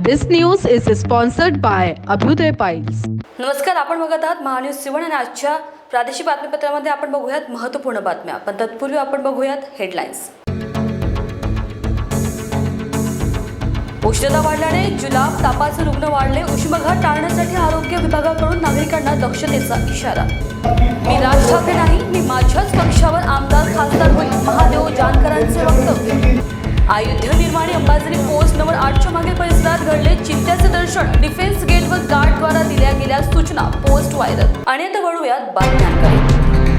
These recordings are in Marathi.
This news is sponsored by Abhyuday Piles. नमस्कार, आपण बघत आहात महान्यूज सिवन आणि आजच्या प्रादेशिक बातमीपत्रामध्ये आपण बघूयात महत्त्वपूर्ण बातम्या. पण तत्पूर्वी आपण बघूयात हेडलाईन्स. उष्णता वाढल्याने जुलाब, तापाचे रुग्ण वाढले. उष्माघात टाळण्यासाठी आरोग्य विभागाकडून नागरिकांना दक्षतेचा इशारा. मी राज ठाकरे नाही, मी माझ्याच पक्षावर आमदार खासदार होईल, महादेव जानकरांचे वक्तव्य. अयोध्या निर्माणी अंबाझरी पोस्ट नंबर 8च्या मागील परिसरात घडले चिंतेचे दर्शन. डिफेन्स गेट व गार्डद्वारा दिल्या गेल्या सूचना. Post viral. आणि आता वळूयात बातम्यांकडे.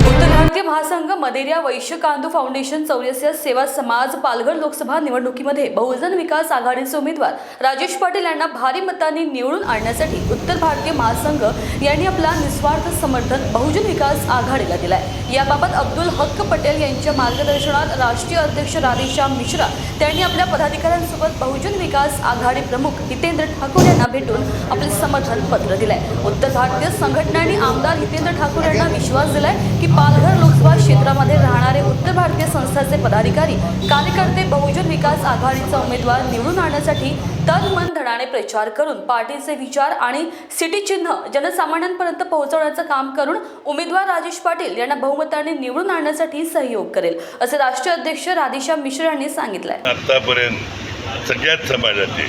उत्तर भारतीय महासंघ, मदेरिया वैश्य कांदू फाउंडेशन, चौरसिया सेवा समाज पालघर लोकसभा निवडणुकीमध्ये बहुजन विकास आघाडीचे उमेदवार राजेश पाटील यांना भारी मतांनी निवडून आणण्यासाठी उत्तर भारतीय महासंघ यांनी आपला निस्वार्थ समर्थन बहुजन विकास आघाडीला दिलाय. याबाबत अब्दुल हक्क पटेल यांच्या मार्गदर्शनात राष्ट्रीय अध्यक्ष राधेश्याम मिश्रा त्यांनी आपल्या पदाधिकाऱ्यांसोबत बहुजन विकास आघाडी प्रमुख हितेंद्र ठाकूर यांना भेटून आपले समर्थन पत्र दिलंय. उत्तर भारतीय संघटनांनी आमदार हितेंद्र ठाकूर यांना विश्वास दिलाय की पालघर लोकसभा क्षेत्रामध्ये राहणारे उत्तर भारतीय संस्थाचे पदाधिकारी कार्यकर्ते बहुजन विकास आघाडीचा उमेदवार निवडून आणण्यासाठी तन मन धनाने प्रचार करून पार्टीचे विचार आणि सिटी चिन्ह जनसामान्यांपर्यंत पोहोचवण्याचं काम करून उमेदवार राजेश पाटील यांना बहुमताने निवडून आणण्यासाठी सहयोग करेल, असे राष्ट्रीय अध्यक्ष राधेश्याम मिश्रा यांनी सांगितलंय. आतापर्यंत सगळ्याच समाजाचे,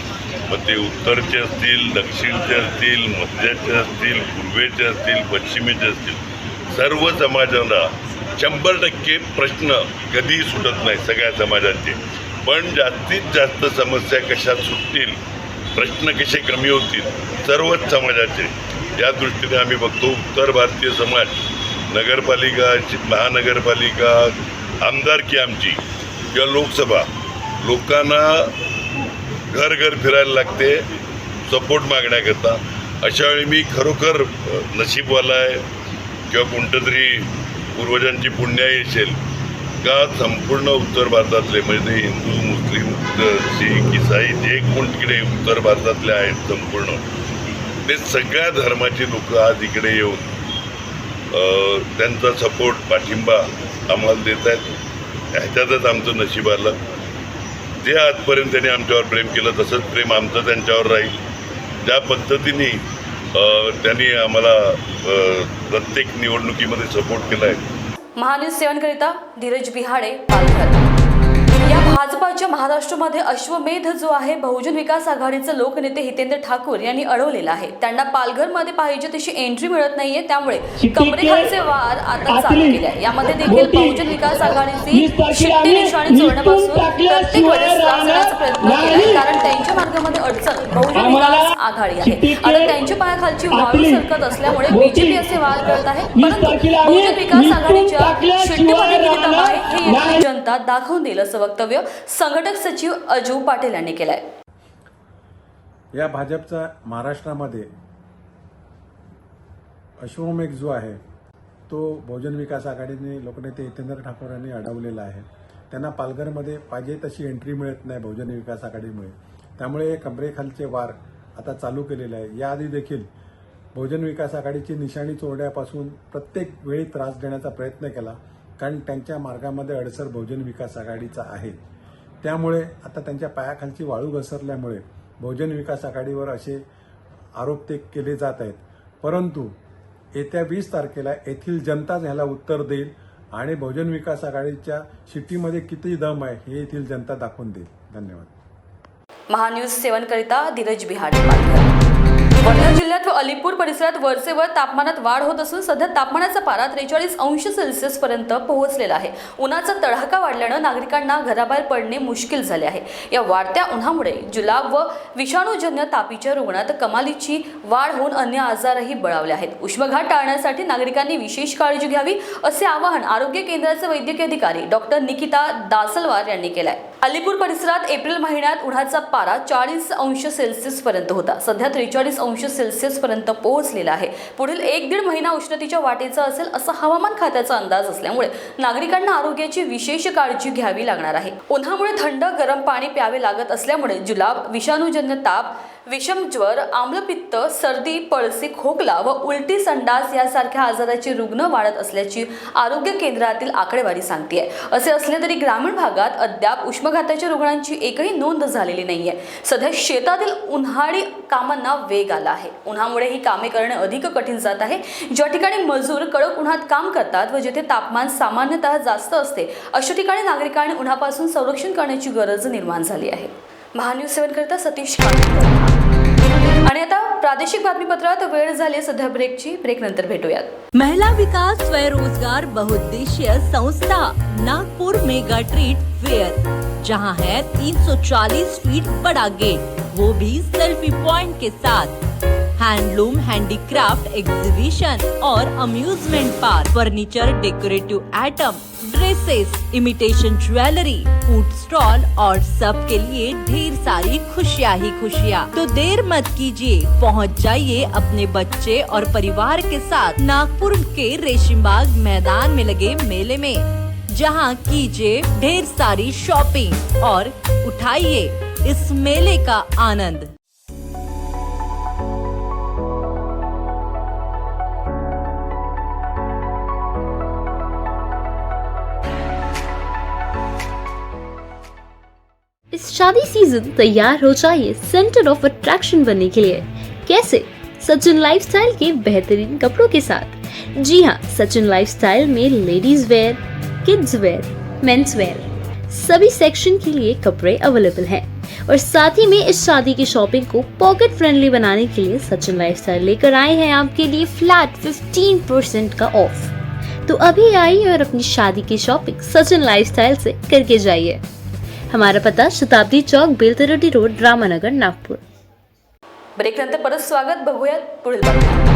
मग ते उत्तरचे असतील, दक्षिणचे असतील, मध्याचे असतील, पूर्वेचे असतील, पश्चिमेचे असतील, सर्व समाजाला 100% प्रश्न कधीही सुटत नाही सगळ्या समाजांचे. पण जास्तीत जास्त समस्या कशा सुटतील, प्रश्न कसे कमी होतील, सर्वच समाजाचे. या दृष्टीने आम्ही बघतो उत्तर भारतीय समाज, नगरपालिका, महानगरपालिका, आमदारकी आमची किंवा लोकसभा, लोकांना घर घर फिरायला लागते सपोर्ट मागण्याकरता. अशावेळी मी खरोखर नशीबवाला आहे किंवा कोणतं तरी पूर्वजांची पुण्याई असेल का संपूर्ण उत्तर भारतातले, म्हणजे हिंदू, मुस्लिम, शीख, ईसाई जे कोण तिकडे उत्तर भारतातले आहेत संपूर्ण, ते सगळ्या धर्माची लोक आज इकडे येऊन त्यांचा सपोर्ट, पाठिंबा आम्हाला देत आहेत. ह्याच्यातच आमचं नशीब आलं. जे आजपर्यंत त्यांनी आमच्यावर प्रेम केलं तसंच प्रेम आमचं त्यांच्यावर राहील. ज्या पद्धतीने त्यांनी आम्हाला प्रत्येक निवडणुकीमध्ये सपोर्ट केला आहे. महान्यूज सेवनकरिता धीरज बिहाडे, पालघर. या भाजपाच्या महाराष्ट्रामध्ये अश्वमेध जो आहे बहुजन विकास आघाडीचे लोकनेते हितेंद्र ठाकूर यांनी अडवलेला आहे. त्यांना पालघरमध्ये पाहिजे तशी एंट्री मिळत नाहीये, त्यामुळे कमरेखालचे वार आता चालू केले आहे. यामध्ये देखील बहुजन विकास आघाडीची शिट्टी निशाणी चोरण्यापासून प्रत्येक वेळेस त्रास देण्याचा प्रयत्न केलाय, कारण त्यांच्या मार्गामध्ये अडचण बहुजन विकास आघाडी आहे. आता त्यांच्या पायाखालची वाळू सरकत असल्यामुळे बीजेपी असे वार करत आहे. परंतु बहुजन विकास आघाडीच्या शिट्टीमध्ये किती दम आहे हे येथील जनता दाखवून देईल, असं वक्तव्य संघटक सचिव अजू पाटील यांनी केलंय. या भाजपचा महाराष्ट्रामध्ये अश्वमेघ जो आहे तो बहुजन विकास आघाडीने लोकनेते हितेंद्र ठाकूर यांनी अडवलेला आहे. त्यांना पालघरमध्ये पाहिजे तशी एंट्री मिळत नाही बहुजन विकास आघाडीमुळे. त्यामुळे कमरेखालचे वार आता चालू केलेले आहे. याआधी देखील बहुजन विकास आघाडीची निशाणी चोरण्यापासून प्रत्येक वेळी त्रास देण्याचा प्रयत्न केला, कारण त्यांच्या मार्गामध्ये अडसर बहुजन विकास आघाडीचा आहे. त्यामुळे आता त्यांच्या पायाखालची वाळू घसरल्यामुळे बहुजन विकास आघाडीवर असे आरोप ते केले जात आहेत. परंतु येत्या 20 तारखेला येथील जनताच ह्याला उत्तर देईल आणि बहुजन विकास आघाडीच्या शिट्टीमध्ये किती दम आहे हे येथील जनता दाखवून देईल. धन्यवाद. महान्यूज सेवनकरिता धीरज बिहाडे, पालघर. वर्धा जिल्ह्यात व अलीपूर परिसरात वरचेवर तापमानात वाढ होत असून सध्या तापमानाचा पारा 43 अंश सेल्सिअस पर्यंत पोहोचलेला आहे. उन्हाचा तडाखा वाढल्यानं नागरिकांना घराबाहेर पडणे मुश्किल झाले आहे. या वाढत्या उन्हामुळे जुलाब व विषाणूजन्य तापीच्या रुग्णात कमालीची वाढ होऊन अन्य आजारही बळावले आहेत. उष्माघात टाळण्यासाठी नागरिकांनी विशेष काळजी घ्यावी, असे आवाहन आरोग्य केंद्राचे वैद्यकीय अधिकारी डॉक्टर निकिता दासलवार यांनी केले आहे. अलीपूर परिसरात एप्रिल महिन्यात उन्हाचा पारा 40 अंश सेल्सिअस पर्यंत होता. सध्या 43 अंश सेल्सिअस पर्यंत पोहोचलेला आहे. पुढील 1-1.5 महिना उष्णतेच्या वाटेचा असेल असा हवामान खात्याचा अंदाज असल्यामुळे नागरिकांना आरोग्याची विशेष काळजी घ्यावी लागणार आहे. उन्हामुळे थंड गरम पाणी प्यावे लागत असल्यामुळे जुलाब, विषाणूजन्य ताप, विषमज्वर, आम्लपित्त, सर्दी, पळसे, खोकला व उलटी, संडास यासारख्या आजाराचे रुग्ण वाढत असल्याची आरोग्य केंद्रातील आकडेवारी सांगते. असे असले तरी ग्रामीण भागात अद्याप उष्माघात उष्माघाताच्या रुग्णांची एकही नोंद झालेली नाहीये. सध्या शेतातील उन्हाळी कामांना वेग आला आहे. उन्हामुळे ही कामे करणे अधिक कठीण जात आहे. ज्या ठिकाणी मजूर कडक उन्हात काम करतात व जिथे तापमान सामान्यतः जास्त असते अशा ठिकाणी नागरिकांनी उन्हापासून संरक्षण करण्याची गरज निर्माण झाली आहे. महान्यूज 7 करता सतीश कांबळे. आणि आता प्रादेशिक बातमीपत्रात वेळ झाली सध्या ब्रेकची. ब्रेक नंतर भेटूयात. महिला विकास स्वयंरोजगार बहुउद्देशीय संस्था नागपुर मेगा ट्रीट फेयर, जहां है 340 फीट बड़ा गेट, वो भी सेल्फी पॉइंट के साथ, हैंडलूम हैंडीक्राफ्ट एग्जीबिशन और amusement park, furniture, decorative item, dresses, imitation jewellery, food stall और सबके लिए ढेर सारी खुशियां ही खुशियां। तो देर मत कीजिए, पहुंच जाइए अपने बच्चे और परिवार के साथ नागपुर के रेशिमबाग मैदान में लगे मेले में, जहां कीजिए ढेर सारी शॉपिंग और उठाइए इस मेले का आनंद। इस शादी सीजन तैयार हो जाइए सेंटर ऑफ अट्रैक्शन बनने के लिए। कैसे? सचिन लाइफस्टाइल के बेहतरीन कपड़ों के साथ। जी हाँ, सचिन लाइफस्टाइल में ladies wear, kids wear, mens wear, सभी सेक्शन के लिए कपड़े अवेलेबल हैं। और साथ ही में इस शादी की शॉपिंग को पॉकेट फ्रेंडली बनाने के लिए सचिन लाइफस्टाइल लेकर आए हैं आपके लिए फ्लैट 15% का ऑफ। तो अभी आइए और अपनी शादी की शॉपिंग सचिन लाइफस्टाइल से करके जाइए। हमारा पता शताब्दी चौक, बेलतरोटी रोड, रामानगर, नागपूर। ब्रेक नंतर परत स्वागत. बघूयात पुढील बातमी.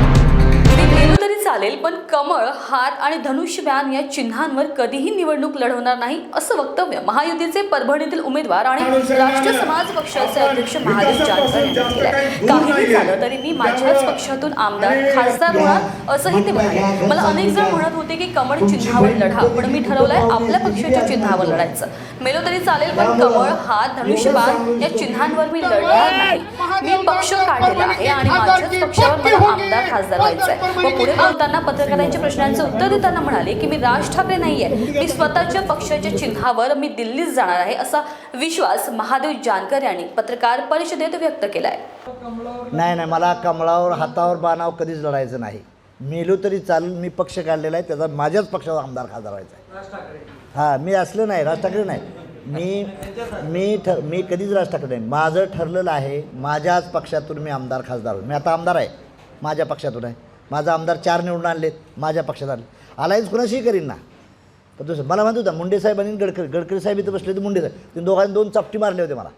मी मेलो तरी चालेल पण कमळ, हात आणि धनुष्यबाण या चिन्हांवर कधीही निवडणूक लढवणार नाही असं वक्तव्य महायुतीचे परभणीतील उमेदवार आणि राष्ट्रीय समाज पक्षाचे अध्यक्ष महादेव जानकर यांनी केलंय. काहीही झालं तरी मी माझ्याच पक्षातून आमदार खासदार होणार असंही ते म्हणाले. मला अनेक जण म्हणत होते की कमळ चिन्हावर लढा, पण मी ठरवलंय आपल्या पक्षाच्या चिन्हावर लढायचं. मेलो तरी चालेल पण कमळ, हात, धनुष्यबाण या चिन्हांवर मी लढणार नाही. मी पक्ष काढलेला आहे आणि माझ्याच पक्षावर मला आमदार खासदार व्हायचंय. व पुढे बोलताना पत्रकारांच्या प्रश्नांचं उत्तर देताना म्हणाले की मी राज ठाकरे नाहीये, मी स्वतःच्या पक्षाच्या चिन्हावर मी दिल्लीत जाणार आहे असा विश्वास महादेव जानकर यांनी पत्रकार परिषदेत व्यक्त केलाय. नाही, मला कमळावर, हातावर, बाणावर कधीच लढायचं नाही. मेलो तरी चालेल, मी पक्ष काढलेला आहे, त्याचा माझ्याच पक्षावर आमदार खासदार व्हायचा आहे. हां, मी असलं नाही, राज ठाकरे नाही. मी कधीच राज ठाकरे नाही. माझं ठरलेलं आहे, माझ्याच पक्षातून मी आमदार खासदार होईल. मी आता आमदार आहे, माझ्या पक्षातून आहे. माझा आमदार 4 निवडून आणलेत, माझ्या पक्षात आणले. अलायन्स कुणाशीही करीन ना. पण दुसरं मला म्हणत होता मुंडे साहेब आणि गडकरी साहेब इथं बसले होते. मुंडे साहेब ते दोघांनी 2 चापटी मारले होते मला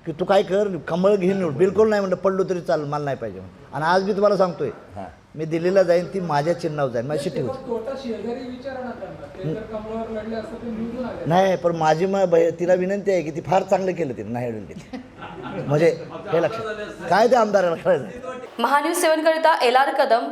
की तू काय कर, कमळ घेऊन निवड. बिलकुल नाही म्हणलं, पडलो तरी चालेल, मला नाही पाहिजे. आणि आज मी तुम्हाला सांगतोय, मी दिल्लीला जाईन, ती माझ्या चिन्हावर जाईन, माझी शिट्टी होती. नाही, पण माझी तिला विनंती आहे की ती फार चांगलं केलं तिने, नाही अडवलं म्हणजे हे लक्षात काय ते आमदाराला करायचं. महान्यूज 7 करिता LR कदम.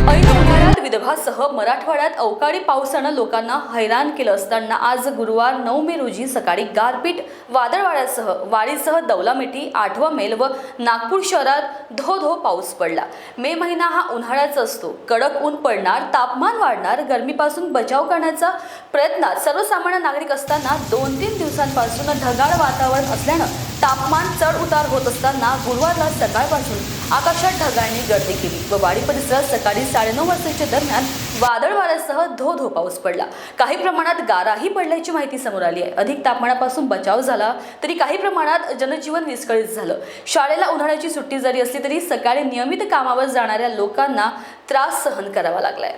ऐन उन्हाळ्यात विदर्भासह मराठवाड्यात अवकाळी पावसानं लोकांना हैराण केलं असताना आज गुरुवार 9 मे रोजी सकाळी गारपीट, वादळवाऱ्यासह वाडीसह दौलामेठी, 8वा मैल व नागपूर शहरात धो पाऊस पडला. मे महिना हा उन्हाळ्याचा असतो. कडक ऊन पडणार, तापमान वाढणार, गरमीपासून बचाव करण्याचा प्रयत्नात सर्वसामान्य नागरिक असताना 2-3 दिवसांपासून ढगाळ वातावरण असल्यानं तापमान चढ उतार होत असताना गुरुवारला सकाळपासून आकाशात ढगांनी गर्दी केली व वाडी परिसरात सकाळी 9:30 वाजताच्या दरम्यान वादळ वाऱ्यासह धो पाऊस पडला. काही प्रमाणात गाराही पडल्याची माहिती समोर आली आहे. अधिक तापमानापासून बचाव झाला तरी काही प्रमाणात जनजीवन विस्कळीत झालं. शाळेला उन्हाळ्याची सुट्टी जरी असली तरी सकाळी नियमित कामावर जाणाऱ्या लोकांना त्रास सहन करावा लागलाय.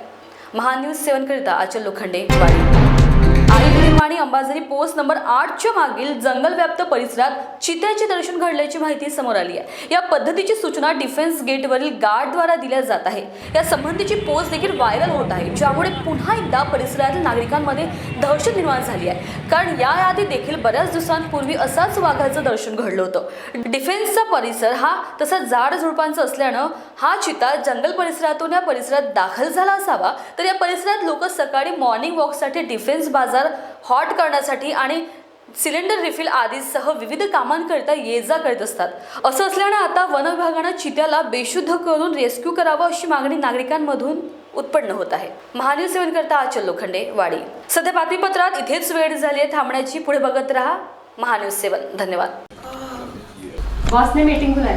महान्यूज 7 करिता आचल लोखंडे, वाडी. निर्माणी अंबाझरी पोस्ट नंबर 8च्या मागील जंगलव्याप्त परिसरात चित्याचे दर्शन घडल्याची माहिती समोर आली आहे. या पद्धतीची सूचना डिफेन्स गेटवरील गार्डद्वारा दिल्या जात आहे. या संबंधीची पोस्ट देखील व्हायरल होत आहे, ज्यामुळे पुन्हा एकदा परिसरातील नागरिकांमध्ये दहशत निर्माण झाली आहे. कारण याआधी देखील बऱ्याच दिवसांपूर्वी असाच वाघाचं दर्शन घडलं होतं. डिफेन्सचा परिसर हा तसा झाड झुडपांचा असल्यानं हा चिता जंगल परिसरातून या परिसरात दाखल झाला असावा. तर या परिसरात लोक सकाळी मॉर्निंग वॉकसाठी, डिफेन्स बाजार हॉट करण्यासाठी आणि सिलेंडर रिफिल आदीसह विविध कामांकरिता ये जा करत असतात. असं असल्यानं आता वन विभागानं चित्याला बेशुद्ध करून रेस्क्यू करावं अशी मागणी नागरिकांमधून उत्पन्न होत आहे. महान्यूज 7 करता आचल लोखंडे, वाडी. सध्या बातमीपत्रात इथेच वेळ झाली आहे थांबण्याची. पुढे बघत रहा महान्यूज 7. धन्यवाद. बॉस ने मीटिंग बुलाई.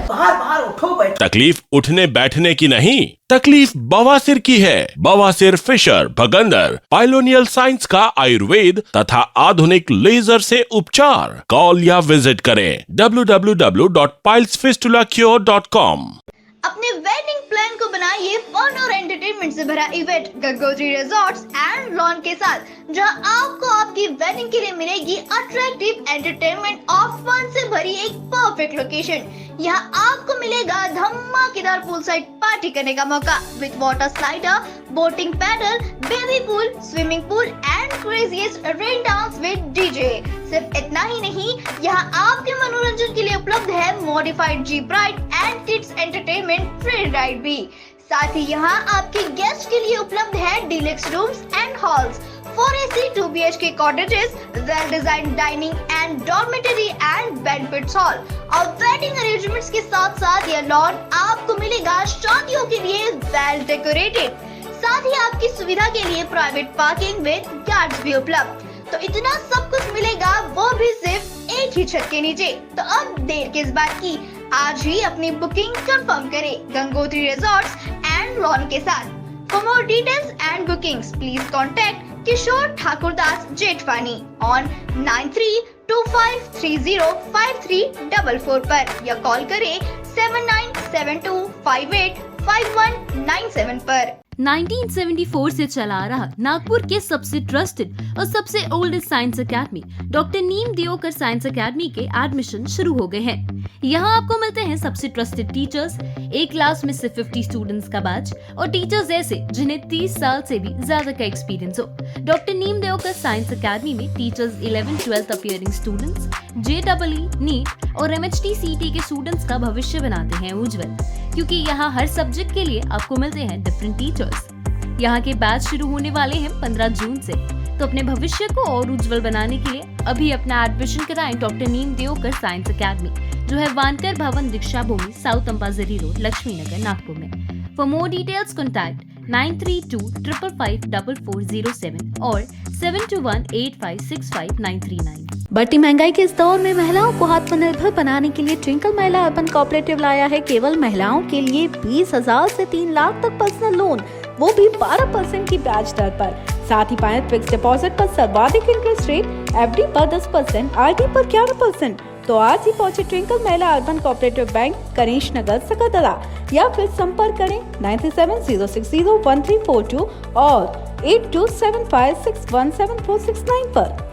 तकलीफ उठने बैठने की नहीं, तकलीफ बवासीर की है. बवासीर, फिशर, भगंदर, पाइलोनियल साइंस का आयुर्वेद तथा आधुनिक लेजर से उपचार. कॉल या विजिट करें www.pilesfistulacure.com. अपने वेडिंग प्लान को बनाइए फन और एंटरटेनमेंट से भरा event Gangotri resorts and lawn के साथ, जहां आपको आपकी वेडिंग के लिए मिलेगी अट्रैक्टिव एंटरटेनमेंट और फन से भरी एक परफेक्ट लोकेशन. यहाँ आपको मिलेगा धमाकेदार पूल साइड पार्टी करने का मौका with water slider, boating paddle, baby pool, swimming pool and craziest rain dance with DJ. सिर्फ इतना ही नहीं, यहाँ आपके मनोरंजन के लिए उपलब्ध है modified jeep ride end kids entertainment free ride भी. साथ ही यहाँ आपके गेस्ट के लिए उपलब्ध है deluxe rooms end halls, 4 AC 2 BHK cottages, well designed dining and dormitory and banquet hall. और वेडिंग अरेंजमेंट्स के साथ साथ यह लॉन आपको मिलेगा शादियों के लिए वेल डेकोरेटेड. साथ ही आपकी सुविधा के लिए प्राइवेट पार्किंग विद गार्ड्स भी उपलब्ध. तो इतना सब कुछ मिलेगा, वो भी सिर्फ एक ही छत के नीचे. तो अब देर किस बात की, आज ही अपनी बुकिंग कंफर्म करें गंगोत्री रिजॉर्ट्स एंड लॉन के साथ. For more details and bookings, please contact Kishore Thakurdas Jetwani on 9325305344 पर या कॉल करें 7972585197 पर. 1974 से चला आ रहा नागपुर के सबसे ट्रस्टेड और सबसे ओल्डेस्ट साइंस एकेडमी डॉक्टर नीम दियोकर साइंस एकेडमी के एडमिशन शुरू हो गए हैं. यहाँ आपको मिलते हैं सबसे ट्रस्टेड टीचर्स, एक क्लास में सिर्फ 50 स्टूडेंट्स का बैच और टीचर्स ऐसे जिन्हें 30 साल से भी ज्यादा का एक्सपीरियंस हो. डॉक्टर नीम दियोकर साइंस एकेडमी में teachers 11th-12th appearing students, JEE, नीट और MHT CT के स्टूडेंट्स का भविष्य बनाते हैं उज्जवल, क्योंकि यहाँ हर सब्जेक्ट के लिए आपको मिलते हैं डिफरेंट टीचर्स. यहाँ के बैच शुरू होने वाले हैं 15 जून से, तो अपने भविष्य को और उज्जवल बनाने के लिए अभी अपना एडमिशन कराएं डॉक्टर नीम दियोकर साइंस एकेडमी, जो है वानकर भवन, दीक्षा भूमि, साउथ अंपाजरी रोड, लक्ष्मी नगर, नागपुर में. फॉर मोर डिटेल्स कॉन्टैक्ट 9325554407 और 7218565939. बढ़ती महंगाई के इस दौर में महिलाओं को आत्मनिर्भर बनाने के लिए ट्विंकल महिला अर्बन कोऑपरेटिव लाया है केवल महिलाओं के लिए 20,000 से 3 लाख तक पर्सनल लोन, वो भी 12% की ब्याज दर पर. साथ ही पाएं फिक्स डिपॉजिट पर सर्वाधिक इंटरेस्ट रेट, FD पर 10%, RD पर 11%. तो आज ही पहुंचे ट्विंकल महिला अर्बन कोऑपरेटिव बैंक, कनीश नगर, सकदरा, या फिर संपर्क करें 9706011342 और 8275617469 पर.